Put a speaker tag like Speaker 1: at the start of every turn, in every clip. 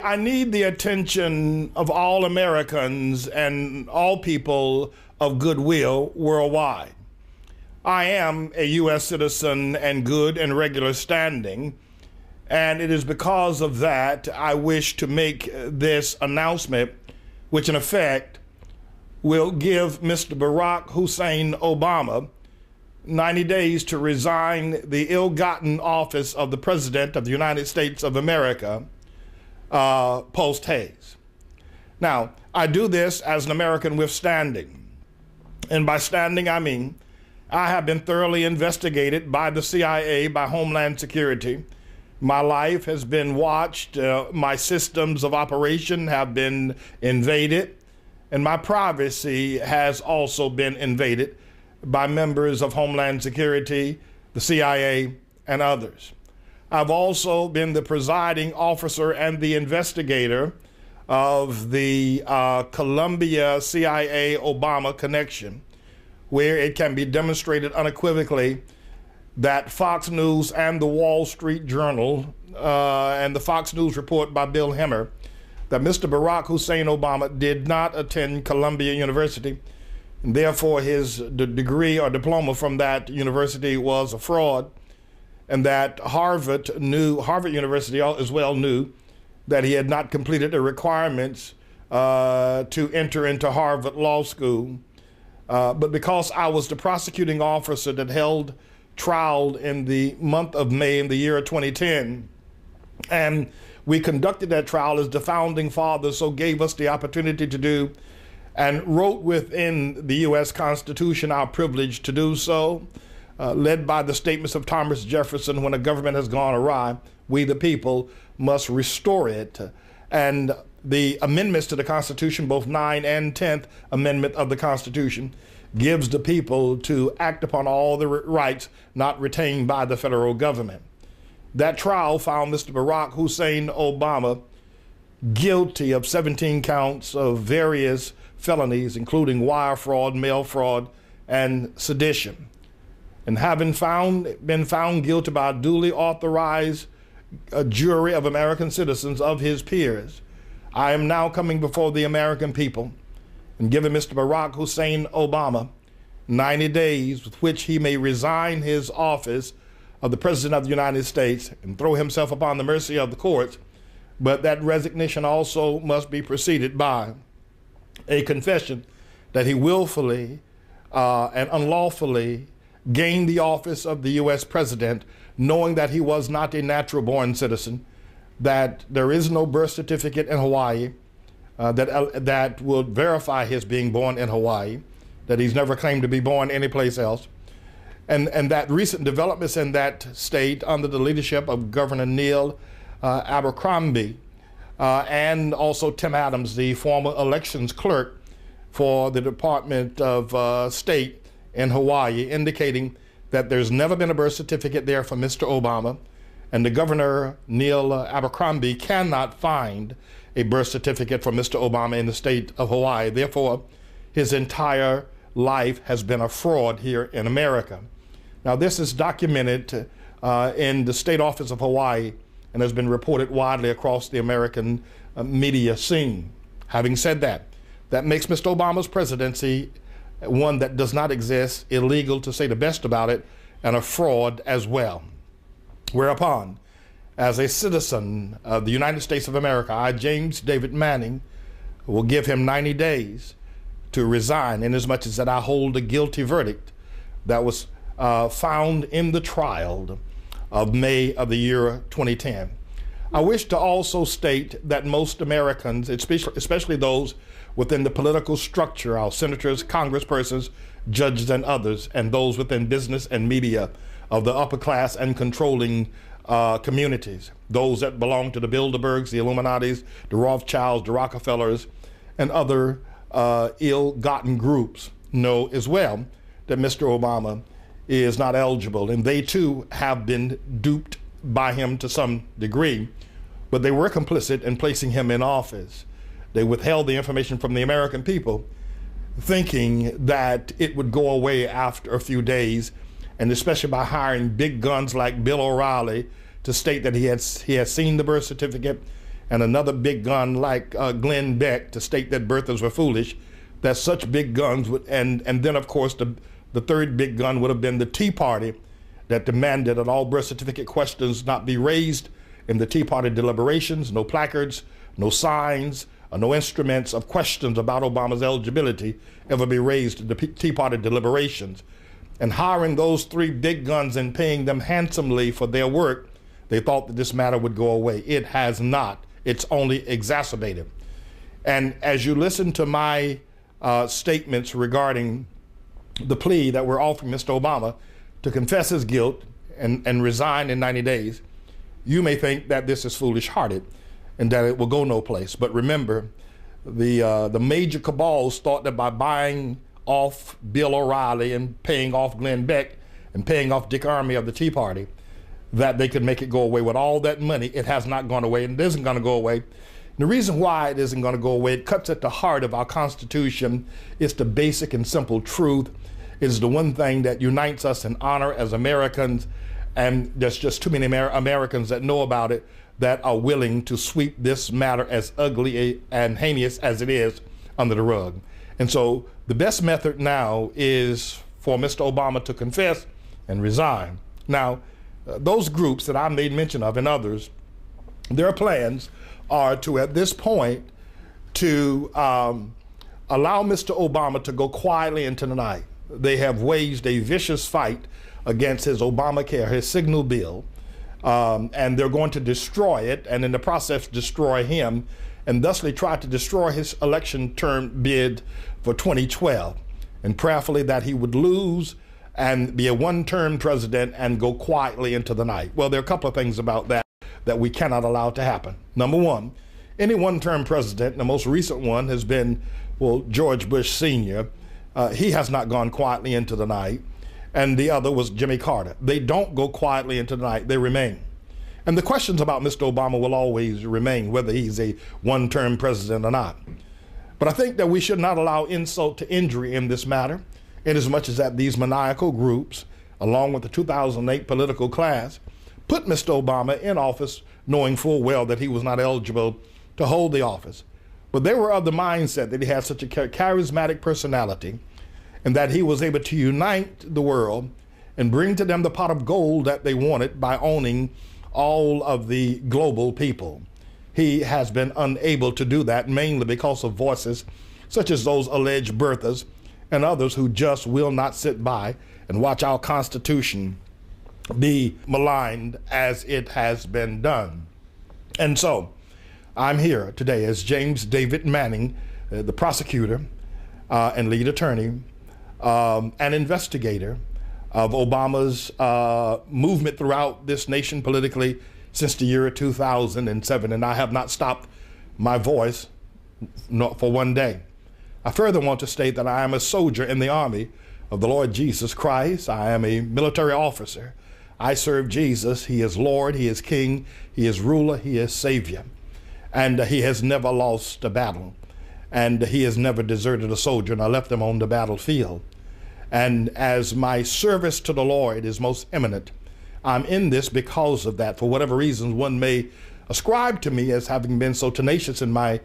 Speaker 1: I need the attention of all Americans and all people of goodwill worldwide. I am a U.S. citizen and good and regular standing, and it is because of that I wish to make this announcement, which in effect will give Mr. Barack Hussein Obama 90 days to resign the ill-gotten office of the President of the United States of America post-haste. Now, I do this as an American with standing. And by standing, I mean I have been thoroughly investigated by the CIA, by Homeland Security. My life has been watched. My systems of operation have been invaded. And my privacy has also been invaded by members of Homeland Security, the CIA, and others. I've also been the presiding officer and the investigator of the Columbia CIA Obama connection, where it can be demonstrated unequivocally that Fox News and the Wall Street Journal and the Fox News report by Bill Hemmer that Mr. Barack Hussein Obama did not attend Columbia University, and therefore his degree or diploma from that university was a fraud, and that Harvard University as well knew that he had not completed the requirements to enter into Harvard Law School. But because I was the prosecuting officer that held trial in the month of May in the year of 2010, and we conducted that trial as the founding fathers so gave us the opportunity to do, and wrote within the U.S. Constitution our privilege to do so, led by the statements of Thomas Jefferson: when a government has gone awry, we the people must restore it. And the amendments to the Constitution, both 9th and 10th Amendment of the Constitution, gives the people to act upon all the rights not retained by the federal government. That trial found Mr. Barack Hussein Obama guilty of 17 counts of various felonies, including wire fraud, mail fraud, and sedition. And having been found guilty by a duly authorized jury of American citizens of his peers, I am now coming before the American people and giving Mr. Barack Hussein Obama 90 days with which he may resign his office of the President of the United States and throw himself upon the mercy of the courts. But that resignation also must be preceded by a confession that he willfully and unlawfully gained the office of the U.S. President, knowing that he was not a natural-born citizen, that there is no birth certificate in Hawaii that would verify his being born in Hawaii, that he's never claimed to be born anyplace else, and that recent developments in that state under the leadership of Governor Neil Abercrombie and also Tim Adams, the former elections clerk for the Department of State in Hawaii, indicating that there's never been a birth certificate there for Mr. Obama, and the Governor Neil Abercrombie cannot find a birth certificate for Mr. Obama in the state of Hawaii. Therefore, his entire life has been a fraud here in America. Now, this is documented in the State Office of Hawaii and has been reported widely across the American media scene. Having said that, that makes Mr. Obama's presidency one that does not exist, illegal to say the best about it, and a fraud as well. Whereupon, as a citizen of the United States of America, I, James David Manning, will give him 90 days to resign, inasmuch as that I hold a guilty verdict that was found in the trial of May of the year 2010. I wish to also state that most Americans, especially those within the political structure, our senators, congresspersons, judges, and others, and those within business and media of the upper class and controlling communities, those that belong to the Bilderbergs, the Illuminatis, the Rothschilds, the Rockefellers, and other ill-gotten groups, know as well that Mr. Obama is not eligible, and they too have been duped by him to some degree, but they were complicit in placing him in office. They withheld the information from the American people, thinking that it would go away after a few days, and especially by hiring big guns like Bill O'Reilly to state that he had seen the birth certificate and another big gun like Glenn Beck to state that birthers were foolish, that such big guns would, and then of course the third big gun would have been the Tea Party that demanded that all birth certificate questions not be raised in the Tea Party deliberations, no placards, no signs, no instruments of questions about Obama's eligibility ever be raised in the Tea Party deliberations. And hiring those three big guns and paying them handsomely for their work, they thought that this matter would go away. It has not. It's only exacerbated. And as you listen to my statements regarding the plea that we're offering Mr. Obama to confess his guilt and resign in 90 days, you may think that this is foolish-hearted and that it will go no place. But remember, the major cabals thought that by buying off Bill O'Reilly and paying off Glenn Beck and paying off Dick Armey of the Tea Party, that they could make it go away. With all that money, it has not gone away, and it isn't going to go away. And the reason why it isn't going to go away, it cuts at the heart of our Constitution. It's the basic and simple truth. It is the one thing that unites us in honor as Americans, and there's just too many Americans that know about it that are willing to sweep this matter, as ugly and heinous as it is, under the rug. And so the best method now is for Mr. Obama to confess and resign. Now, those groups that I made mention of and others, their plans are to, at this point, to allow Mr. Obama to go quietly into the night. They have waged a vicious fight against his Obamacare, his signal bill, and they're going to destroy it, and in the process destroy him, and thusly try to destroy his election term bid for 2012, and prayerfully that he would lose and be a one-term president and go quietly into the night. Well, there are a couple of things about that we cannot allow to happen. Number one, any one-term president, the most recent one has been, well, George Bush Sr., he has not gone quietly into the night, and the other was Jimmy Carter. They don't go quietly into the night, they remain. And the questions about Mr. Obama will always remain, whether he's a one-term president or not. But I think that we should not allow insult to injury in this matter, inasmuch as that these maniacal groups, along with the 2008 political class, put Mr. Obama in office knowing full well that he was not eligible to hold the office. But they were of the mindset that he had such a charismatic personality and that he was able to unite the world and bring to them the pot of gold that they wanted by owning all of the global people. He has been unable to do that, mainly because of voices such as those alleged birthers and others who just will not sit by and watch our Constitution be maligned as it has been done. And so I'm here today as James David Manning, the prosecutor and lead attorney, an investigator of Obama's movement throughout this nation politically since the year 2007, and I have not stopped my voice for one day. I further want to state that I am a soldier in the army of the Lord Jesus Christ. I am a military officer. I serve Jesus. He is Lord, he is King, he is ruler, he is Savior. And he has never lost a battle. And he has never deserted a soldier, and I left him on the battlefield. And as my service to the Lord is most eminent, I'm in this because of that. For whatever reasons one may ascribe to me as having been so tenacious in my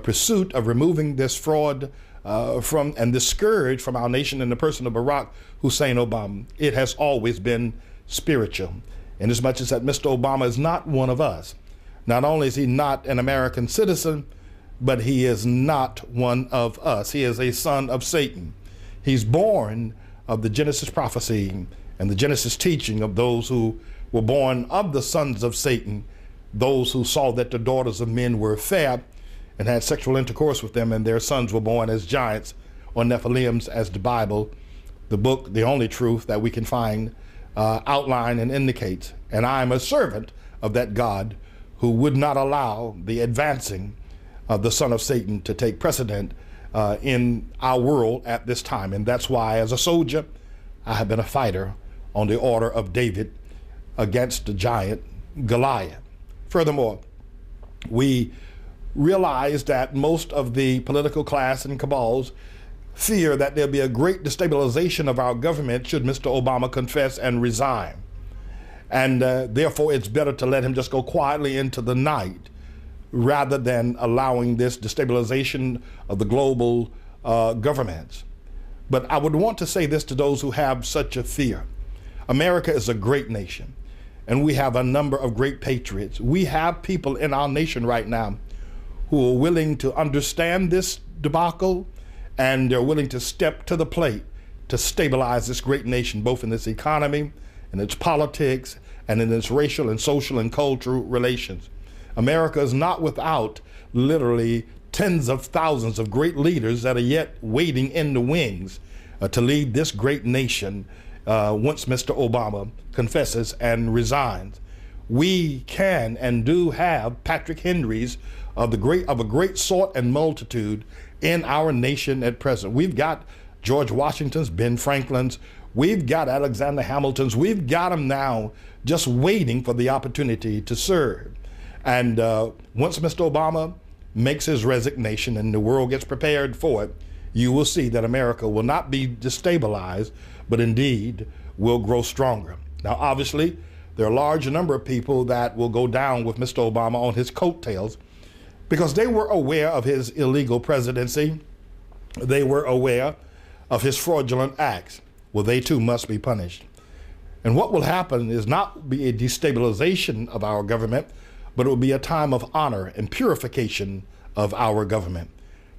Speaker 1: pursuit of removing this fraud and this scourge from our nation in the person of Barack Hussein Obama, it has always been spiritual. Inasmuch as that Mr. Obama is not one of us. Not only is he not an American citizen, but he is not one of us. He is a son of Satan. He's born of the Genesis prophecy and the Genesis teaching of those who were born of the sons of Satan, those who saw that the daughters of men were fair and had sexual intercourse with them, and their sons were born as giants or Nephilims, as the Bible, the book, the only truth that we can find, outline and indicates. And I am a servant of that God who would not allow the advancing of the son of Satan to take precedent in our world at this time. And that's why, as a soldier, I have been a fighter on the order of David against the giant Goliath. Furthermore, we realize that most of the political class and cabals fear that there'll be a great destabilization of our government should Mr. Obama confess and resign. And therefore, it's better to let him just go quietly into the night rather than allowing this destabilization of the global governments. But I would want to say this to those who have such a fear. America is a great nation, and we have a number of great patriots. We have people in our nation right now who are willing to understand this debacle, and they're willing to step to the plate to stabilize this great nation, both in its economy, in its politics, and in its racial and social and cultural relations. America is not without literally tens of thousands of great leaders that are yet waiting in the wings to lead this great nation once Mr. Obama confesses and resigns. We can and do have Patrick Henrys of a great sort and multitude in our nation at present. We've got George Washington's, Ben Franklin's, we've got Alexander Hamilton's, we've got them now just waiting for the opportunity to serve. And once Mr. Obama makes his resignation and the world gets prepared for it, you will see that America will not be destabilized, but indeed will grow stronger. Now, obviously, there are a large number of people that will go down with Mr. Obama on his coattails because they were aware of his illegal presidency. They were aware of his fraudulent acts. Well, they too must be punished. And what will happen is not be a destabilization of our government, but it will be a time of honor and purification of our government.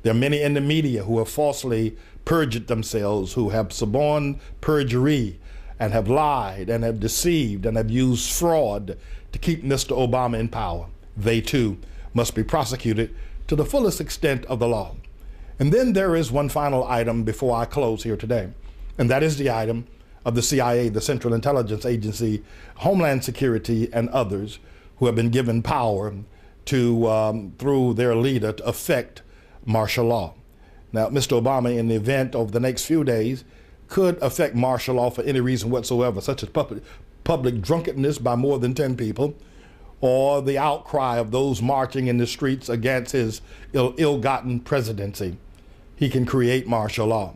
Speaker 1: There are many in the media who have falsely perjured themselves, who have suborned perjury and have lied and have deceived and have used fraud to keep Mr. Obama in power. They too must be prosecuted to the fullest extent of the law. And then there is one final item before I close here today, and that is the item of the CIA, the Central Intelligence Agency, Homeland Security, and others who have been given power to, through their leader, to affect martial law. Now, Mr. Obama, in the event over the next few days, could affect martial law for any reason whatsoever, such as public drunkenness by more than 10 people, or the outcry of those marching in the streets against his ill-gotten presidency. He can create martial law.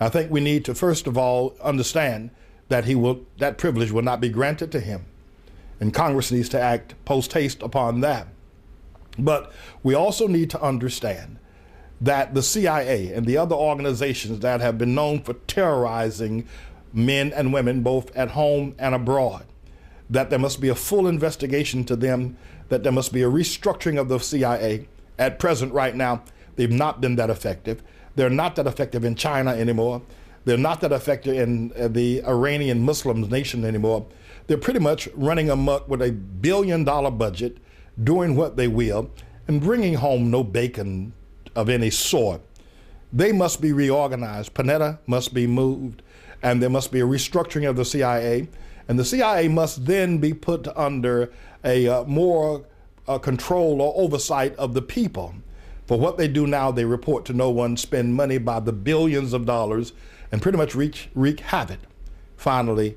Speaker 1: I think we need to, first of all, understand that that privilege will not be granted to him. And Congress needs to act post haste upon that. But we also need to understand that the CIA and the other organizations that have been known for terrorizing men and women both at home and abroad, that there must be a full investigation to them, that there must be a restructuring of the CIA. At present, right now, they've not been that effective. They're not that effective in China anymore. They're not that effective in the Iranian Muslim nation anymore. They're pretty much running amok with $1 billion budget, doing what they will, and bringing home no bacon of any sort. They must be reorganized. Panetta must be moved, and there must be a restructuring of the CIA. And the CIA must then be put under a more control or oversight of the people. For what they do now, they report to no one, spend money by the billions of dollars, and pretty much wreak havoc. Finally,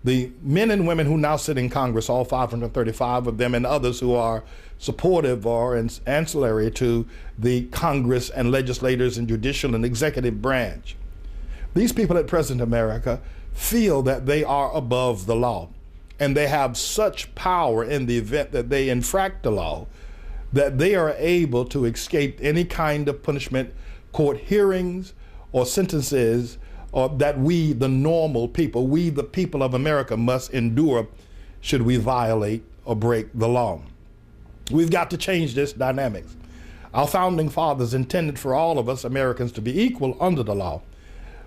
Speaker 1: the men and women who now sit in Congress, all 535 of them, and others who are supportive or ancillary to the Congress and legislators and judicial and executive branch. These people at present America feel that they are above the law, and they have such power in the event that they infract the law that they are able to escape any kind of punishment, court hearings, or sentences that we, the normal people, we, the people of America, must endure should we violate or break the law. We've got to change this dynamics. Our founding fathers intended for all of us Americans to be equal under the law.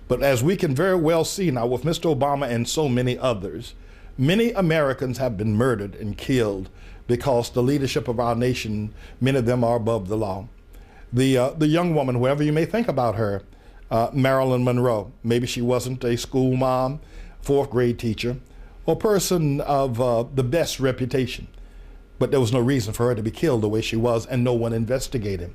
Speaker 1: But as we can very well see now with Mr. Obama and so many others, many Americans have been murdered and killed because the leadership of our nation, many of them are above the law. The young woman, whoever you may think about her, Marilyn Monroe, maybe she wasn't a school mom, fourth grade teacher, or person of the best reputation, but there was no reason for her to be killed the way she was, and no one investigated.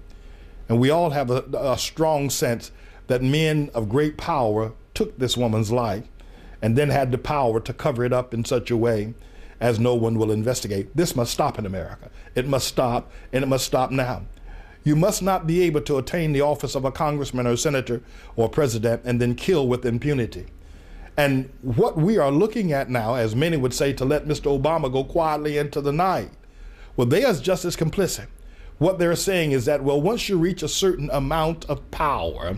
Speaker 1: And we all have a strong sense that men of great power took this woman's life and then had the power to cover it up in such a way as no one will investigate. This must stop in America. It must stop, and it must stop now. You must not be able to attain the office of a congressman or senator or president and then kill with impunity. And what we are looking at now, as many would say, to let Mr. Obama go quietly into the night, Well, they are just as complicit. What they're saying is that, well, once you reach a certain amount of power,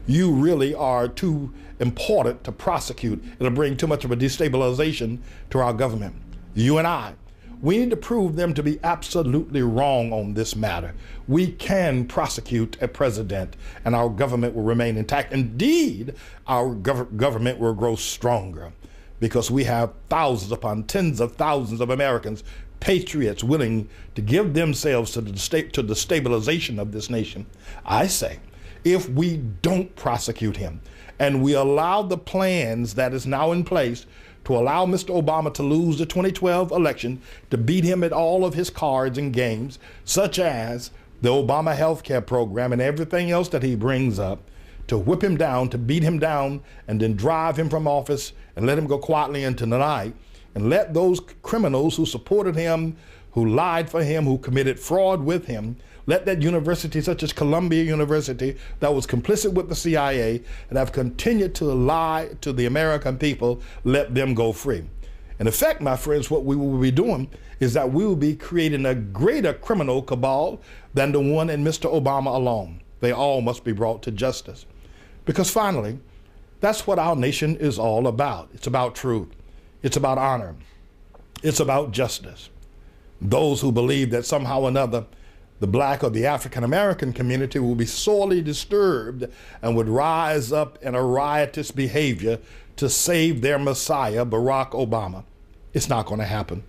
Speaker 1: you really are too important to prosecute. It'll bring too much of a destabilization to our government. You and I, we need to prove them to be absolutely wrong on this matter. We can prosecute a president and our government will remain intact. Indeed, our government will grow stronger because we have thousands upon tens of thousands of Americans, patriots willing to give themselves to the stabilization of this nation. I say, if we don't prosecute him and we allow the plans that is now in place to allow Mr. Obama to lose the 2012 election, to beat him at all of his cards and games, such as the Obama health care program and everything else that he brings up, to whip him down, to beat him down, and then drive him from office and let him go quietly into the night, and let those criminals who supported him, who lied for him, who committed fraud with him, let that university such as Columbia University that was complicit with the CIA and have continued to lie to the American people, let them go free. In effect, my friends, what we will be doing is that we will be creating a greater criminal cabal than the one in Mr. Obama alone. They all must be brought to justice. Because finally, that's what our nation is all about. It's about truth. It's about honor. It's about justice. Those who believe that somehow or another the black or the African American community will be sorely disturbed and would rise up in a riotous behavior to save their Messiah, Barack Obama. It's not going to happen.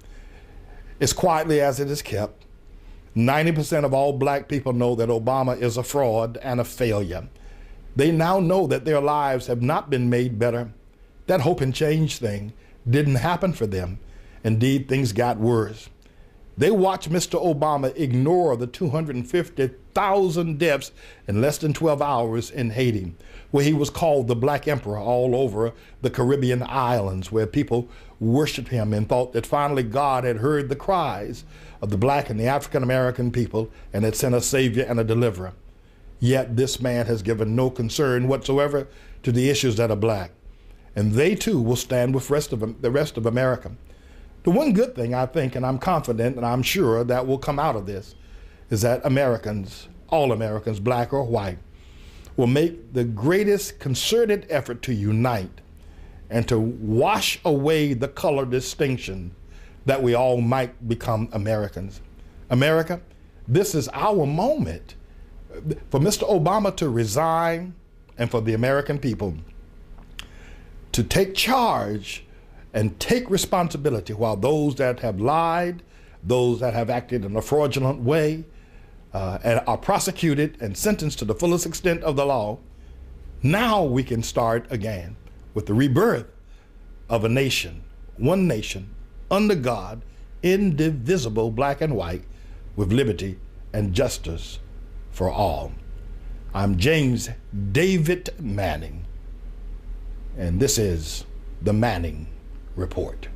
Speaker 1: As quietly as it is kept, 90% of all black people know that Obama is a fraud and a failure. They now know that their lives have not been made better. That hope and change thing didn't happen for them. Indeed, things got worse. They watched Mr. Obama ignore the 250,000 deaths in less than 12 hours in Haiti, where he was called the Black Emperor all over the Caribbean islands, where people worshiped him and thought that finally God had heard the cries of the black and the African American people and had sent a savior and a deliverer. Yet this man has given no concern whatsoever to the issues that are black. And they too will stand with the rest of America. The one good thing I think, and I'm confident and I'm sure that will come out of this, is that Americans, all Americans, black or white, will make the greatest concerted effort to unite and to wash away the color distinction that we all might become Americans. America, this is our moment for Mr. Obama to resign and for the American people to take charge and take responsibility while those that have lied, those that have acted in a fraudulent way, and are prosecuted and sentenced to the fullest extent of the law. Now we can start again with the rebirth of a nation, one nation, under God, indivisible, black and white, with liberty and justice for all. I'm James David Manning, and this is the Manning Report.